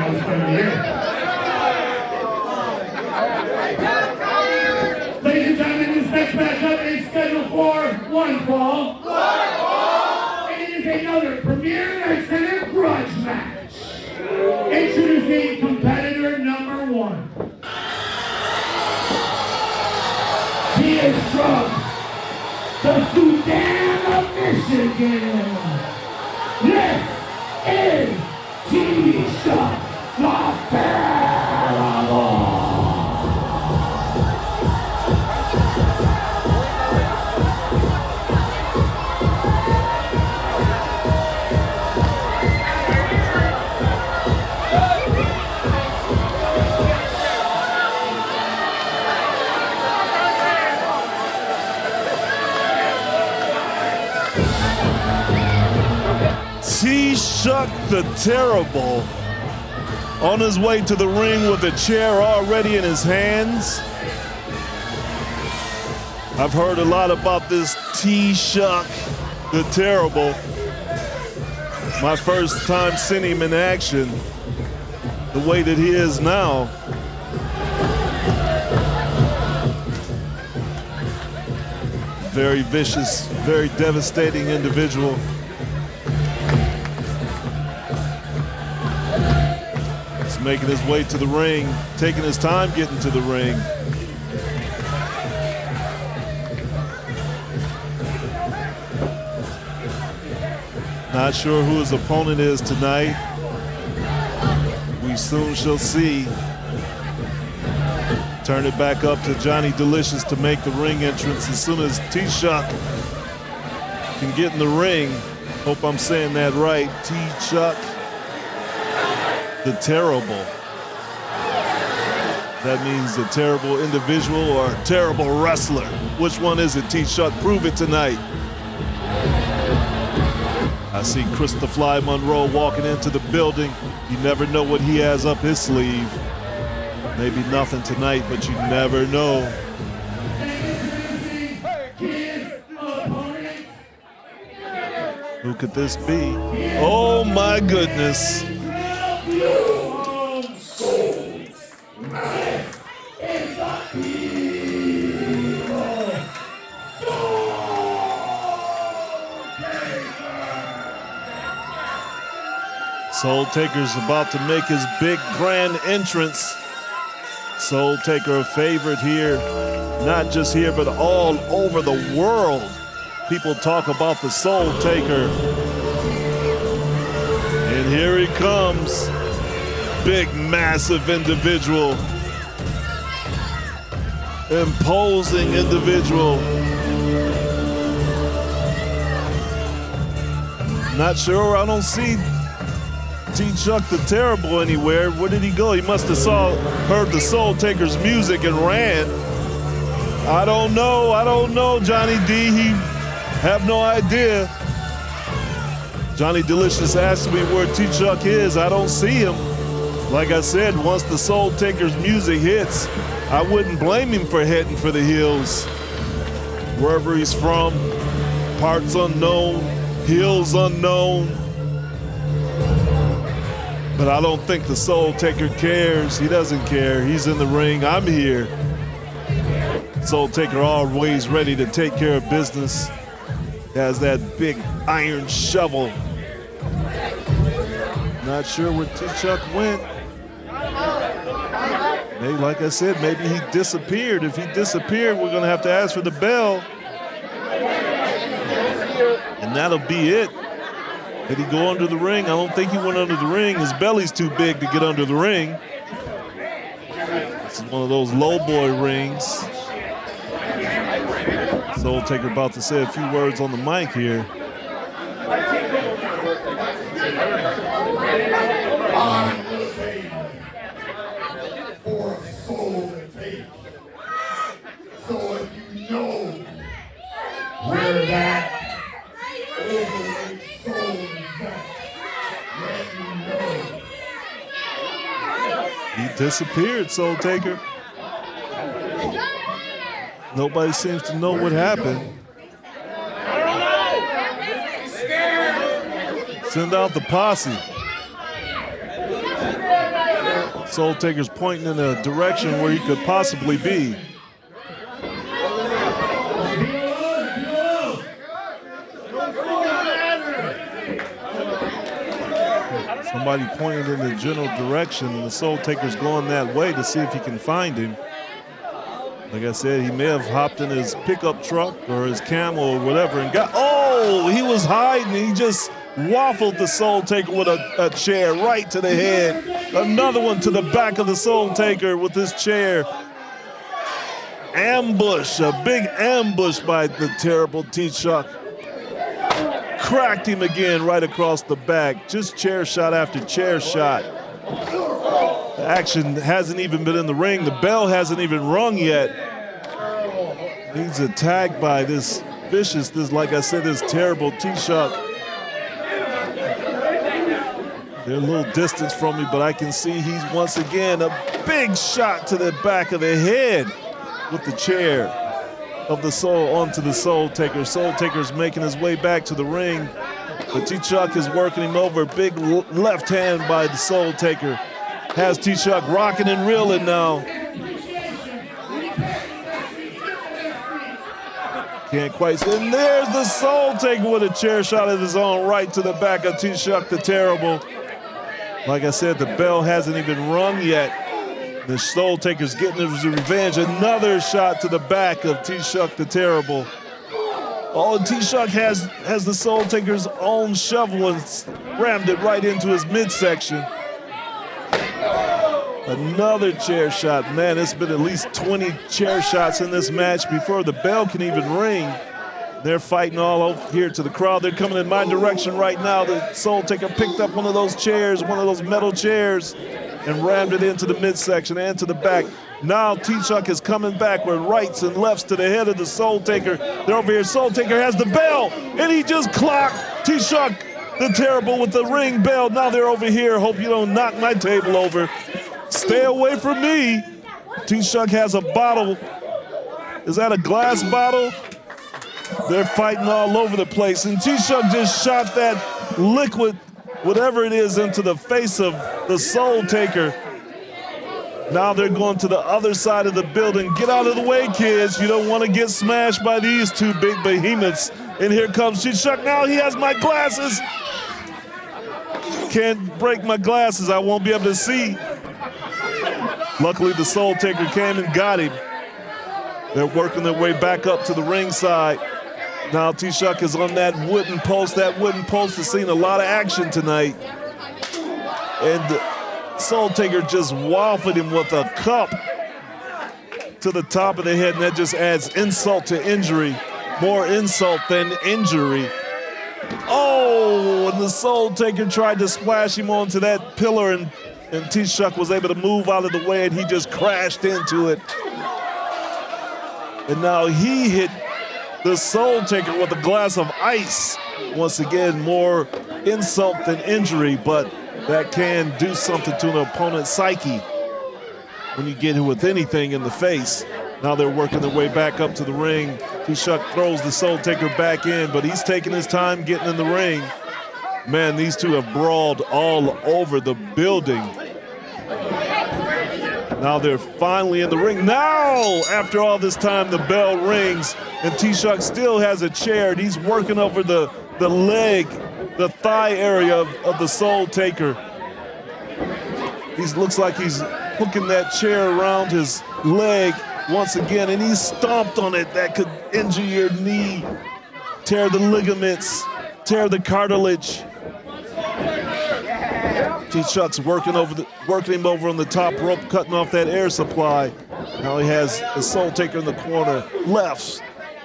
that was premiere. Ladies and gentlemen, this next matchup is scheduled for one fall. And it is another Premier Night Center grudge match. Introducing competitor number 1. He is from the Sudan of Michigan. This is T'SHUK, the Terrible. T'SHUK the Terrible on his way to the ring with a chair already in his hands. I've heard a lot about this T'SHUK the Terrible. My first time seeing him in action the way that he is now. Very vicious, very devastating individual. Making his way to the ring, taking his time getting to the ring. Not sure who his opponent is tonight. We soon shall see. Turn it back up to Johnny Delicious to make the ring entrance as soon as T'SHUK can get in the ring. Hope I'm saying that right. T'SHUK the Terrible. That means a terrible individual or a terrible wrestler. Which one is it, T'SHUK? Prove it tonight. I see Chris the Fly Monroe walking into the building. You never know what he has up his sleeve. Maybe nothing tonight, but you never know. Who could this be? Oh my goodness. Soultaker's about to make his big grand entrance. Soultaker a favorite here, not just here, but all over the world. People talk about the Soultaker. And here he comes. Big, massive individual. Imposing individual. Not sure, I don't see T'SHUK the Terrible anywhere. Where did he go? He must have heard the Soultaker's music and ran. I don't know, Johnny D. He have no idea. Johnny Delicious asked me where T'SHUK is. I don't see him. Like I said, once the Soultaker's music hits, I wouldn't blame him for heading for the hills. Wherever he's from, parts unknown, hills unknown. But I don't think the Soultaker cares. He doesn't care. He's in the ring. I'm here. Soultaker always ready to take care of business. Has that big iron shovel. Not sure where T'SHUK went. Maybe, like I said, maybe he disappeared. If he disappeared, we're gonna have to ask for the bell. And that'll be it. Did he go under the ring? I don't think he went under the ring. His belly's too big to get under the ring. This is one of those low boy rings. Soultaker about to say a few words on the mic here. For a soul to take. So if you know where that overweight soul is at, let me know. He disappeared, Soultaker. Nobody seems to know what happened. Send out the posse. Soultaker's pointing in a direction where he could possibly be. Somebody pointed in the general direction, and the Soultaker's going that way to see if he can find him. Like I said, he may have hopped in his pickup truck or his camel or whatever and got, oh, he was hiding. He just waffled the Soultaker with a chair right to the head. Another one to the back of the Soultaker with this chair. Ambush, a big ambush by the terrible T'SHUK. Cracked him again right across the back. Just chair shot after chair shot. The action hasn't even been in the ring. The bell hasn't even rung yet. He's attacked by this vicious, like I said, this terrible T'SHUK. They're a little distance from me, but I can see he's once again a big shot to the back of the head with the chair of the soul onto the Soultaker. Soultaker's making his way back to the ring, but T'SHUK is working him over. Big left hand by the Soultaker. Has T'SHUK rocking and reeling now. Can't quite see. And there's the Soultaker with a chair shot of his own right to the back of T'SHUK the Terrible. Like I said, the bell hasn't even rung yet. The Soultaker's getting his revenge. Another shot to the back of T'SHUK the Terrible. Oh, and T'SHUK has the Soultaker's own shovel and rammed it right into his midsection. Another chair shot. Man, it's been at least 20 chair shots in this match before the bell can even ring. They're fighting all over here to the crowd. They're coming in my direction right now. The Soultaker picked up one of those chairs, one of those metal chairs, and rammed it into the midsection and to the back. Now T'SHUK is coming back with rights and lefts to the head of the Soultaker. They're over here. Soultaker has the bell, and he just clocked T'SHUK the Terrible with the ring bell. Now they're over here. Hope you don't knock my table over. Stay away from me. T'SHUK has a bottle. Is that a glass bottle? They're fighting all over the place, and T'SHUK just shot that liquid, whatever it is, into the face of the Soultaker. Now they're going to the other side of the building. Get out of the way, kids. You don't want to get smashed by these two big behemoths. And here comes T'SHUK. Now he has my glasses. Can't break my glasses. I won't be able to see. Luckily, the Soultaker came and got him. They're working their way back up to the ringside. Now T'SHUK is on that wooden post. That wooden post has seen a lot of action tonight. And the Soultaker just waffled him with a cup to the top of the head, and that just adds insult to injury. More insult than injury. Oh, and the Soultaker tried to splash him onto that pillar, and T'SHUK was able to move out of the way, and he just crashed into it. And now he hit the Soultaker with a glass of ice. Once again, more insult than injury, but that can do something to an opponent's psyche when you get hit with anything in the face. Now they're working their way back up to the ring. T'SHUK throws the Soultaker back in, but he's taking his time getting in the ring. Man, these two have brawled all over the building. Now they're finally in the ring. Now, after all this time, the bell rings, and T'SHUK still has a chair, and he's working over the leg, the thigh area of the Soultaker. He looks like he's hooking that chair around his leg once again, and he stomped on it. That could injure your knee, tear the ligaments, tear the cartilage. T'SHUK's working him over on the top rope, cutting off that air supply. Now he has the Soultaker in the corner. Lefts,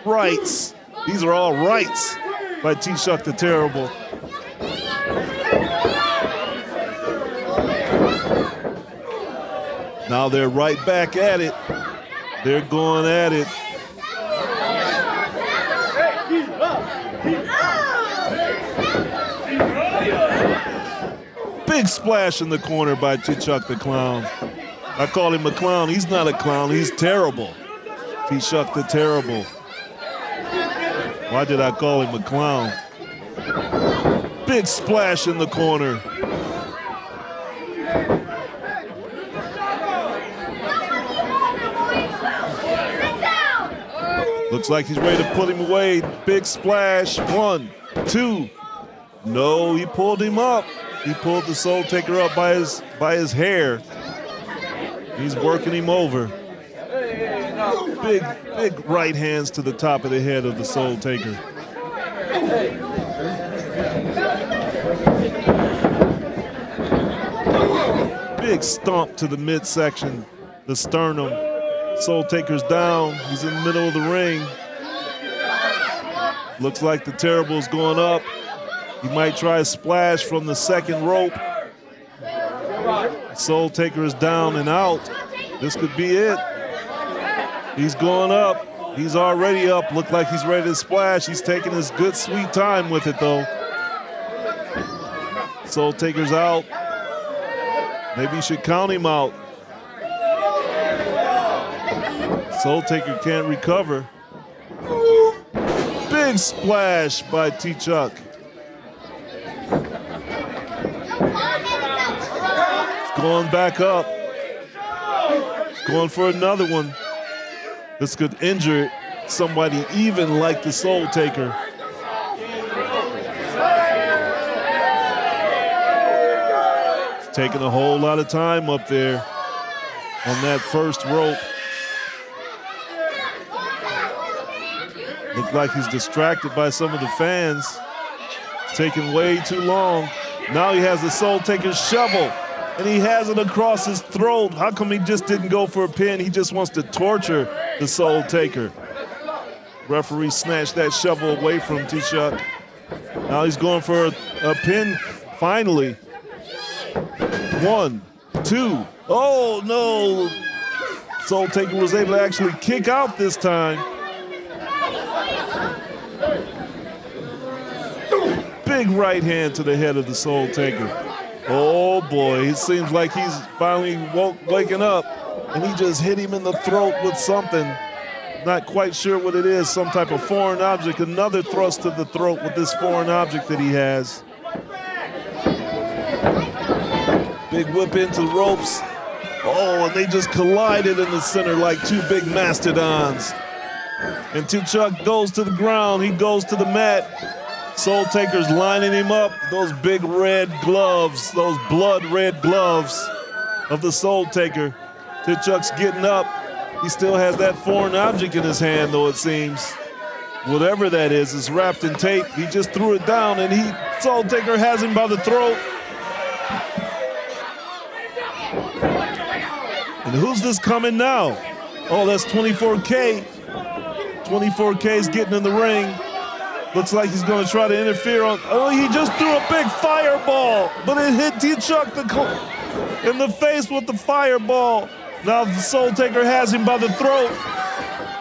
rights. These are all rights by T'SHUK the Terrible. Now they're right back at it. They're going at it. Big splash in the corner by T'SHUK the Clown. I call him a clown. He's not a clown. He's terrible. T'SHUK the Terrible. Why did I call him a clown? Big splash in the corner. Looks like he's ready to put him away. Big splash. 1, 2. No, he pulled him up. He pulled the Soultaker up by his hair. He's working him over. Big right hands to the top of the head of the Soultaker. Big stomp to the midsection, the sternum. Soultaker's down. He's in the middle of the ring. Looks like the Terrible's going up. He might try a splash from the second rope. Soultaker is down and out. This could be it. He's going up. He's already up. Looked like he's ready to splash. He's taking his good, sweet time with it, though. Soultaker's out. Maybe you should count him out. Soultaker can't recover. Big splash by T'SHUK. Going back up. Going for another one. This could injure somebody even like the Soultaker. It's taking a whole lot of time up there on that first rope. Looks like he's distracted by some of the fans. It's taking way too long. Now he has the Soultaker's shovel, and he has it across his throat. How come he just didn't go for a pin? He just wants to torture the Soultaker. Referee snatched that shovel away from T'SHUK. Now he's going for a pin, finally. 1, 2. Oh, no. Soultaker was able to actually kick out this time. Big right hand to the head of the Soultaker. Oh boy, it seems like he's finally waking up, and he just hit him in the throat with something. Not quite sure what it is, some type of foreign object. Another thrust to the throat with this foreign object that he has. Big whip into the ropes. Oh, and they just collided in the center like two big mastodons. And T'SHUK goes to the ground, he goes to the mat. Soultaker's lining him up. Those big red gloves, those blood red gloves of the Soultaker. T'SHUK's getting up. He still has that foreign object in his hand, though, it seems. Whatever that is, it's wrapped in tape. He just threw it down, and Soultaker has him by the throat. And who's this coming now? Oh, that's 24K. 24K's getting in the ring. Looks like he's going to try to interfere on. Oh, he just threw a big fireball, but it hit T'SHUK in the face with the fireball. Now the Soultaker has him by the throat.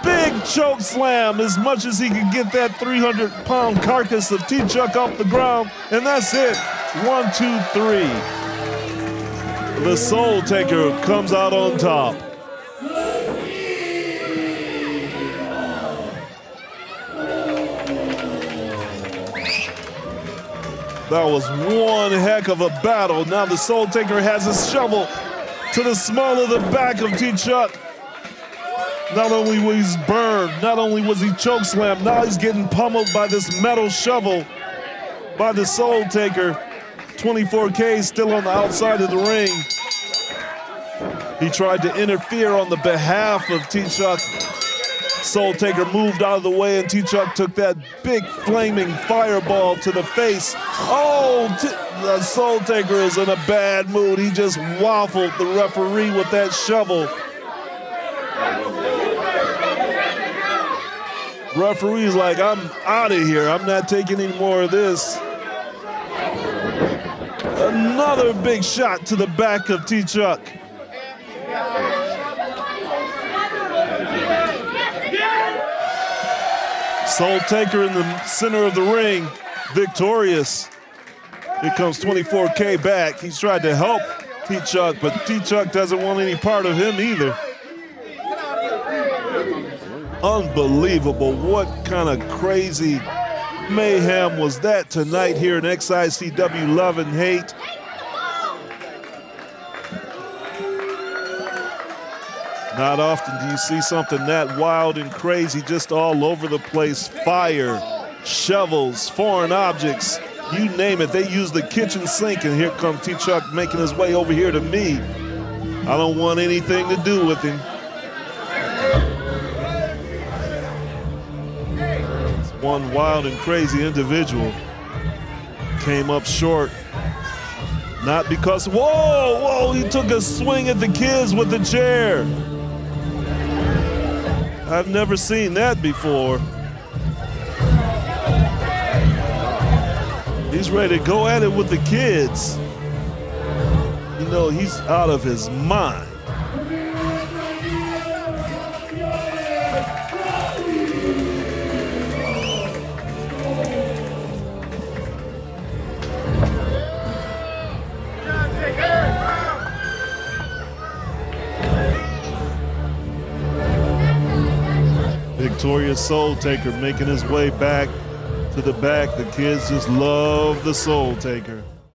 Big choke slam, as much as he can get that 300-pound carcass of T'SHUK off the ground, and that's it. 1, 2, 3. The Soultaker comes out on top. That was one heck of a battle. Now the Soultaker has his shovel to the small of the back of T'SHUK. Not only was he burned, not only was he chokeslammed, now he's getting pummeled by this metal shovel by the Soultaker. 24K still on the outside of the ring. He tried to interfere on the behalf of T'SHUK. Soultaker moved out of the way, and T'SHUK took that big flaming fireball to the face. Oh, the Soultaker is in a bad mood. He just waffled the referee with that shovel. Referee's like, I'm out of here. I'm not taking any more of this. Another big shot to the back of T'SHUK. Soultaker in the center of the ring, victorious. Here comes 24K back. He's tried to help T'SHUK, but T'SHUK doesn't want any part of him either. Unbelievable. What kind of crazy mayhem was that tonight here in XICW Love and Hate? Not often do you see something that wild and crazy, just all over the place. Fire, shovels, foreign objects, you name it. They use the kitchen sink, and here comes T'SHUK making his way over here to me. I don't want anything to do with him. It's one wild and crazy individual. Came up short. Not because, whoa, he took a swing at the kids with the chair. I've never seen that before. He's ready to go at it with the kids. You know, he's out of his mind. Victorious Soultaker making his way back to the back. The kids just love the Soultaker.